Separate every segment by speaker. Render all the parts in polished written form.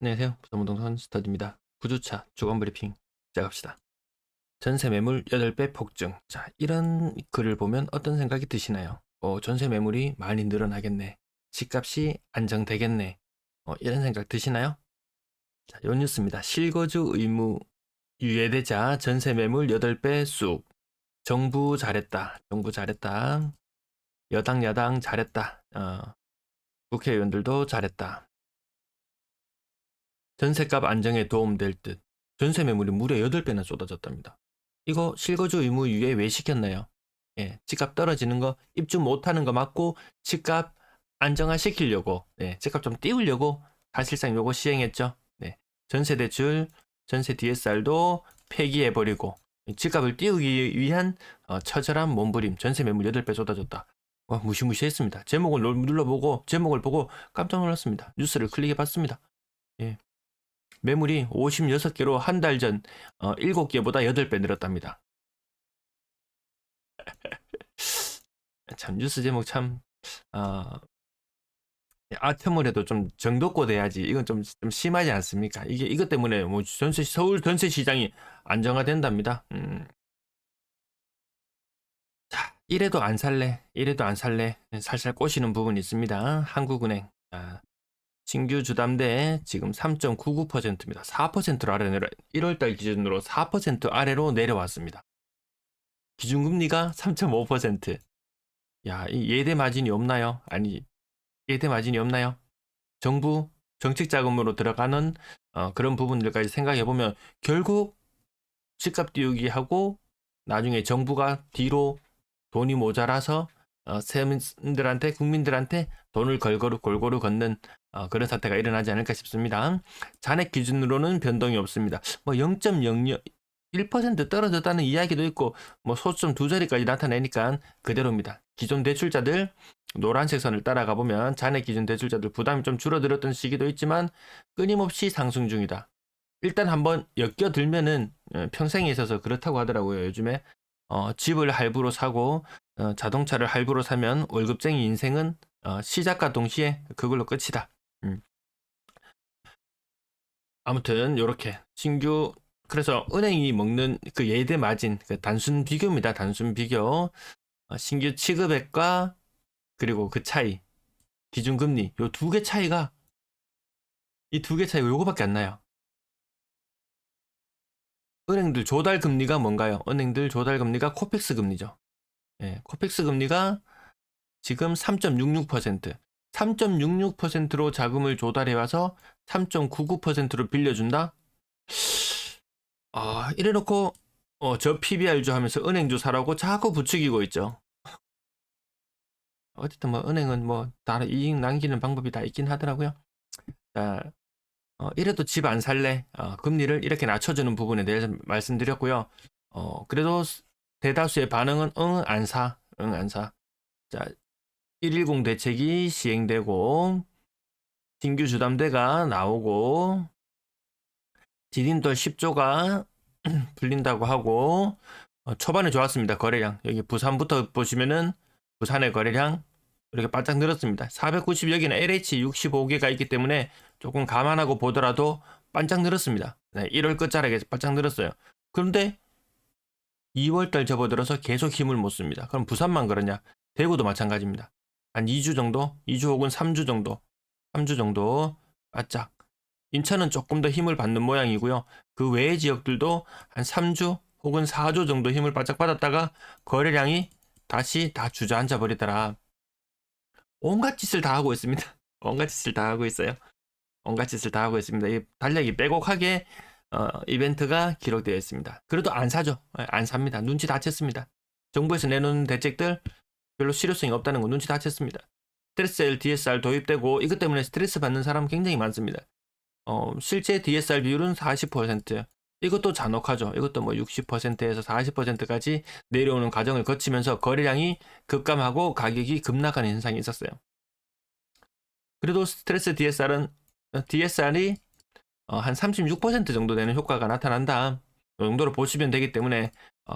Speaker 1: 안녕하세요. 부동산 스터디입니다. 9주차 주간 브리핑 시작합시다. 전세 매물 8배 폭증. 자, 이런 글을 보면 어떤 생각이 드시나요? 전세 매물이 많이 늘어나겠네. 집값이 안정되겠네. 이런 생각 드시나요? 자, 요 뉴스입니다. 실거주 의무 유예되자 전세 매물 8배 쑥. 정부 잘했다. 정부 잘했다. 여당 야당 잘했다. 국회의원들도 잘했다. 전셋값 안정에 도움될 듯 전세 매물이 무려 8배나 쏟아졌답니다. 이거 실거주 의무 유예 왜 시켰나요? 예, 집값 떨어지는 거 입주 못하는 거 맞고 집값 안정화시키려고, 집값 좀 띄우려고 사실상 요거 시행했죠. 네, 전세 대출, 전세 DSR도 폐기해버리고 집값을 띄우기 위한 처절한 몸부림. 전세 매물 8배 쏟아졌다. 와, 무시무시했습니다. 제목을 눌러보고 제목을 보고 깜짝 놀랐습니다. 뉴스를 클릭해봤습니다. 예. 매물이 56개로 한 달 전 7개보다 8배 늘었답니다. 참 뉴스 제목 참 아트물에도 좀 정도껏 해야지. 이건 좀 심하지 않습니까? 이게 이것 때문에 뭐 서울 전세 시장이 안정화된답니다. 자, 이래도 안 살래, 이래도 안 살래 살살 꼬시는 부분이 있습니다. 한국은행 신규 주담대 지금 3.99%입니다. 4%로 아래 내려 1월달 기준으로 4% 아래로 내려왔습니다. 기준금리가 3.5%. 야, 이 예대 마진이 없나요? 아니, 예대 마진이 없나요? 정부 정책 자금으로 들어가는 그런 부분들까지 생각해 보면 결국 집값 띄우기 하고 나중에 정부가 뒤로 돈이 모자라서 세민들한테 국민들한테 돈을 골고루 걷는 그런 사태가 일어나지 않을까 싶습니다. 잔액 기준으로는 변동이 없습니다. 뭐 0.01% 떨어졌다는 이야기도 있고 뭐 소수점 두 자리까지 나타내니까 그대로입니다. 기존 대출자들 노란색 선을 따라가 보면 잔액 기준 대출자들 부담이 좀 줄어들었던 시기도 있지만 끊임없이 상승 중이다. 일단 한번 엮여들면은 평생에 있어서 그렇다고 하더라고요. 요즘에 집을 할부로 사고 자동차를 할부로 사면 월급쟁이 인생은 시작과 동시에 그걸로 끝이다. 아무튼 요렇게 신규 그래서 은행이 먹는 그 예대 마진 그 단순 비교입니다. 단순 비교 신규 취급액과 그리고 그 차이 기준금리 요 두 개 차이가 이 두 개 차이가 요거밖에 안 나요. 은행들 조달 금리가 뭔가요? 은행들 조달 금리가 코픽스 금리죠. 예, 코픽스 금리가 지금 3.66%, 3.66%로 자금을 조달해 와서 3.99%로 빌려준다? 이래놓고 저 PBR주 하면서 은행주 사라고 자꾸 부추기고 있죠. 어쨌든 뭐 은행은 뭐 다른 이익 남기는 방법이 다 있긴 하더라고요. 자, 이래도 집 안 살래? 금리를 이렇게 낮춰주는 부분에 대해서 말씀드렸고요. 그래도 대다수의 반응은 응, 안 사. 응, 안 사. 자, 110 대책이 시행되고 신규 주담대가 나오고 디딤돌 10조가 풀린다고 하고 초반에 좋았습니다. 거래량. 여기 부산부터 보시면은 부산의 거래량 이렇게 바짝 늘었습니다. 490여기는 LH 65개가 있기 때문에 조금 감안하고 보더라도 반짝 늘었습니다. 네, 1월 끝자락에 반짝 늘었어요. 그런데 2월달 접어들어서 계속 힘을 못 씁니다. 그럼 부산만 그러냐? 대구도 마찬가지입니다. 한 2주 정도? 2주 혹은 3주 정도? 3주 정도 바짝. 인천은 조금 더 힘을 받는 모양이고요. 그 외의 지역들도 한 3주 혹은 4주 정도 힘을 바짝 받았다가 거래량이 다시 다 주저앉아 버리더라. 온갖 짓을 다 하고 있습니다. 온갖 짓을 다 하고 있어요. 온갖 짓을 다 하고 있습니다. 이 달력이 빼곡하게 이벤트가 기록되어 있습니다. 그래도 안 사죠. 안 삽니다. 눈치 다 챘습니다. 정부에서 내놓는 대책들 별로 실효성이 없다는 거 눈치 다 챘습니다. 스트레스 DSR 도입되고 이것 때문에 스트레스 받는 사람 굉장히 많습니다. 실제 DSR 비율은 40%. 이것도 잔혹하죠. 이것도 뭐 60%에서 40%까지 내려오는 과정을 거치면서 거래량이 급감하고 가격이 급락하는 현상이 있었어요. 그래도 스트레스 DSR이 한 36% 정도 되는 효과가 나타난다. 이 정도로 보시면 되기 때문에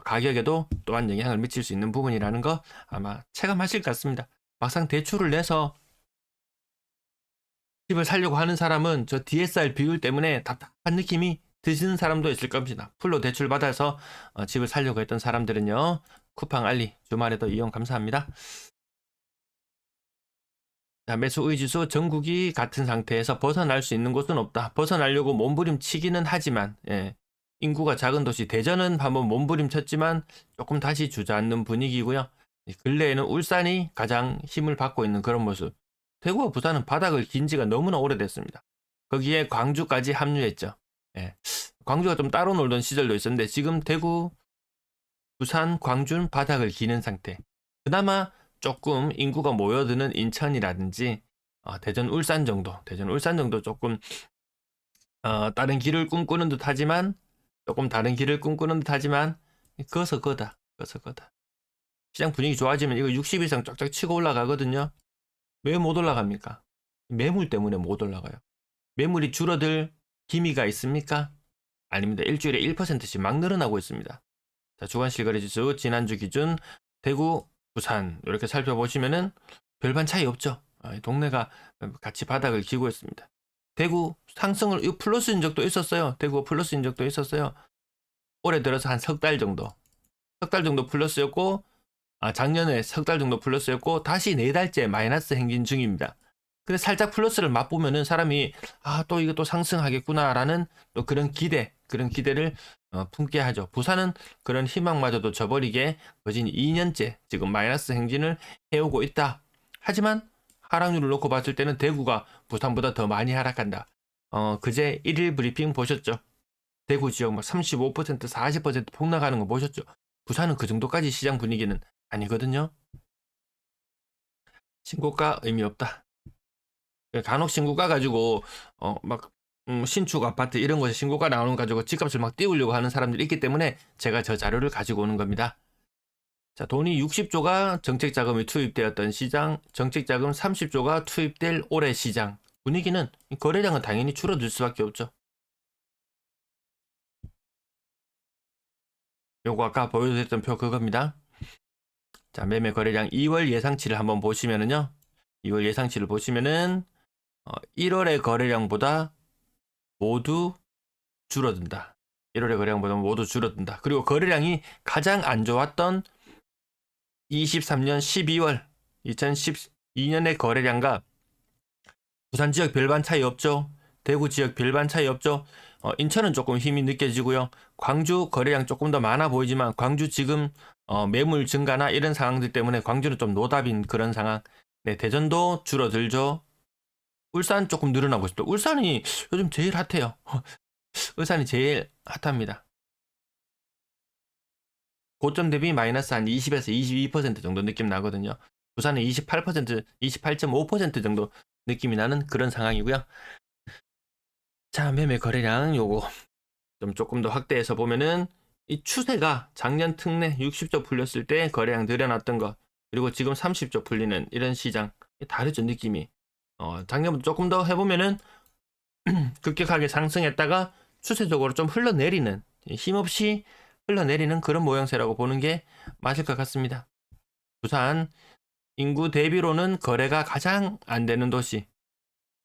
Speaker 1: 가격에도 또한 영향을 미칠 수 있는 부분이라는 거 아마 체감하실 것 같습니다. 막상 대출을 내서 집을 살려고 하는 사람은 저 DSR 비율 때문에 답답한 느낌이 드시는 사람도 있을 겁니다. 풀로 대출 받아서 집을 살려고 했던 사람들은요. 쿠팡 알리 주말에도 이용 감사합니다. 자, 매수 의지수 전국이 같은 상태에서 벗어날 수 있는 곳은 없다. 벗어나려고 몸부림치기는 하지만 인구가 작은 도시 대전은 한번 몸부림쳤지만 조금 다시 주저앉는 분위기고요. 근래에는 울산이 가장 힘을 받고 있는 그런 모습. 대구와 부산은 바닥을 긴 지가 너무나 오래됐습니다. 거기에 광주까지 합류했죠. 광주가 좀 따로 놀던 시절도 있었는데 지금 대구, 부산, 광주는 바닥을 기는 상태. 그나마 조금 인구가 모여드는 인천이라든지 대전, 울산 정도 조금 다른 길을 꿈꾸는 듯 하지만 그어서 거다. 시장 분위기 좋아지면 이거 60 이상 쫙쫙 치고 올라가거든요. 왜 못 올라갑니까? 매물 때문에 못 올라가요. 매물이 줄어들 기미가 있습니까? 아닙니다. 일주일에 1%씩 막 늘어나고 있습니다. 자, 주간 실거래 지수 지난주 기준 대구, 부산 이렇게 살펴보시면은 별반 차이 없죠. 동네가 같이 바닥을 기고 있습니다. 대구 상승을 플러스인 적도 있었어요. 대구가 플러스인 적도 있었어요. 올해 들어서 한 석 달 정도 플러스였고 작년에 석 달 정도 플러스였고 다시 4달째 마이너스 행진 중입니다. 근데 살짝 플러스를 맛보면은 사람이 또 이거 또 상승하겠구나라는 또 그런 기대를 품게 하죠. 부산은 그런 희망마저도 저버리게 거진 2년째 지금 마이너스 행진을 해오고 있다. 하지만 하락률을 놓고 봤을 때는 대구가 부산보다 더 많이 하락한다. 그제 1일 브리핑 보셨죠? 대구 지역 막 35%, 40% 폭락하는 거 보셨죠? 부산은 그 정도까지 시장 분위기는 아니거든요. 신고가 의미 없다. 간혹 신고가 가지고 막 신축 아파트 이런 것에 신고가 나오는 거 가지고 집값을 막 띄우려고 하는 사람들이 있기 때문에 제가 저 자료를 가지고 오는 겁니다. 자, 돈이 60조가 정책자금이 투입되었던 시장, 정책자금 30조가 투입될 올해 시장 분위기는 거래량은 당연히 줄어들 수밖에 없죠. 요거 아까 보여드렸던 표 그겁니다. 자, 매매 거래량 2월 예상치를 한번 보시면은요. 2월 예상치를 보시면은 1월의 거래량보다 모두 줄어든다. 1월의 거래량보다 모두 줄어든다. 그리고 거래량이 가장 안 좋았던 23년 12월 2012년의 거래량과 부산 지역 별반 차이 없죠. 대구 지역 별반 차이 없죠. 인천은 조금 힘이 느껴지고요. 광주 거래량 조금 더 많아 보이지만 광주 지금 매물 증가나 이런 상황들 때문에 광주는 좀 노답인 그런 상황. 네, 대전도 줄어들죠. 울산 조금 늘어나고 있습니다. 울산이 요즘 제일 핫해요. 울산이 제일 핫합니다. 고점 대비 마이너스 한 20에서 22% 정도 느낌 나거든요. 부산은 28%, 28.5% 정도 느낌이 나는 그런 상황이고요. 자, 매매 거래량 요거 좀 조금 더 확대해서 보면은 이 추세가 작년 특례 60조 풀렸을 때 거래량 늘어났던 거 그리고 지금 30조 풀리는 이런 시장 다르죠 느낌이. 작년부터 조금 더 해보면은 급격하게 상승했다가 추세적으로 좀 흘러내리는 힘없이 흘러내리는 그런 모양새라고 보는 게 맞을 것 같습니다. 부산 인구 대비로는 거래가 가장 안 되는 도시,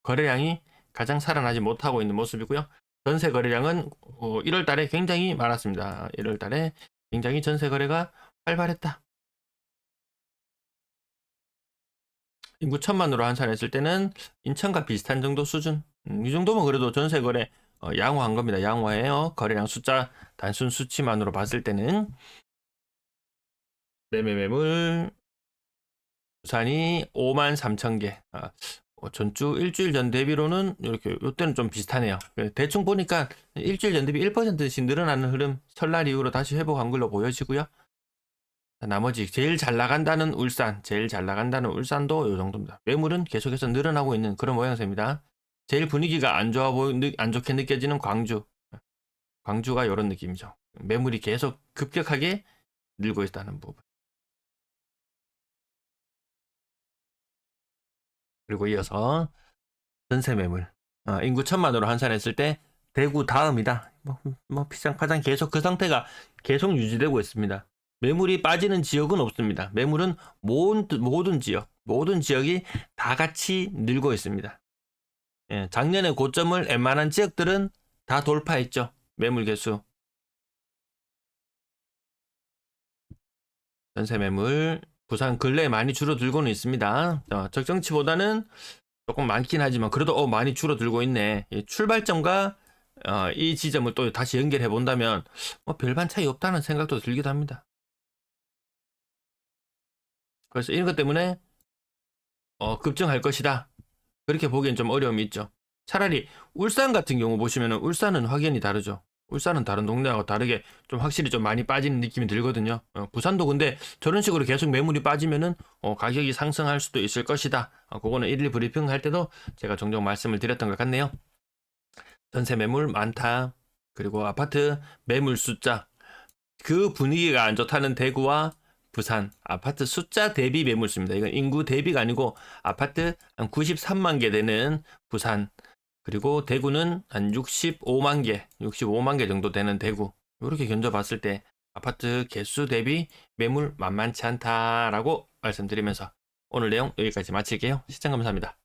Speaker 1: 거래량이 가장 살아나지 못하고 있는 모습이고요. 전세 거래량은 1월 달에 굉장히 많았습니다. 1월 달에 굉장히 전세 거래가 활발했다. 인구 1000만으로 환산했을 때는 인천과 비슷한 정도 수준. 이 정도면 그래도 전세 거래 양호한 겁니다. 양호해요. 거래량 숫자 단순 수치만으로 봤을 때는 매매 매물 부산이 53,000개. 전주 일주일 전 대비로는 이렇게 이때는 좀 비슷하네요. 대충 보니까 일주일 전 대비 1%씩 늘어나는 흐름 설날 이후로 다시 회복한 걸로 보여지고요. 나머지 제일 잘 나간다는 울산도 이 정도입니다. 매물은 계속해서 늘어나고 있는 그런 모양새입니다. 제일 분위기가 안 좋게 느껴지는 광주가 이런 느낌이죠. 매물이 계속 급격하게 늘고 있다는 부분. 그리고 이어서 전세 매물 인구 1000만으로 환산했을 때 대구 다음이다. 피상파장 계속 그 상태가 계속 유지되고 있습니다. 매물이 빠지는 지역은 없습니다. 매물은 모든 지역이 다 같이 늘고 있습니다. 예, 작년의 고점을 웬만한 지역들은 다 돌파했죠. 매물 개수. 전세 매물 부산 근래에 많이 줄어들고는 있습니다. 적정치보다는 조금 많긴 하지만 그래도 많이 줄어들고 있네. 출발점과 이 지점을 또 다시 연결해 본다면 별반 차이 없다는 생각도 들기도 합니다. 그래서 이런 것 때문에 급증할 것이다. 그렇게 보기엔 좀 어려움이 있죠. 차라리 울산 같은 경우 보시면은 울산은 확연히 다르죠. 울산은 다른 동네하고 다르게 좀 확실히 좀 많이 빠지는 느낌이 들거든요. 부산도 근데 저런 식으로 계속 매물이 빠지면은 가격이 상승할 수도 있을 것이다. 그거는 일일 브리핑 할 때도 제가 종종 말씀을 드렸던 것 같네요. 전세 매물 많다. 그리고 아파트 매물 숫자. 그 분위기가 안 좋다는 대구와 부산 아파트 숫자 대비 매물수입니다. 이건 인구 대비가 아니고 아파트 한 93만 개 되는 부산, 그리고 대구는 한 65만 개 정도 되는 대구. 이렇게 견적봤을 때 아파트 개수 대비 매물 만만치 않다라고 말씀드리면서 오늘 내용 여기까지 마칠게요. 시청 감사합니다.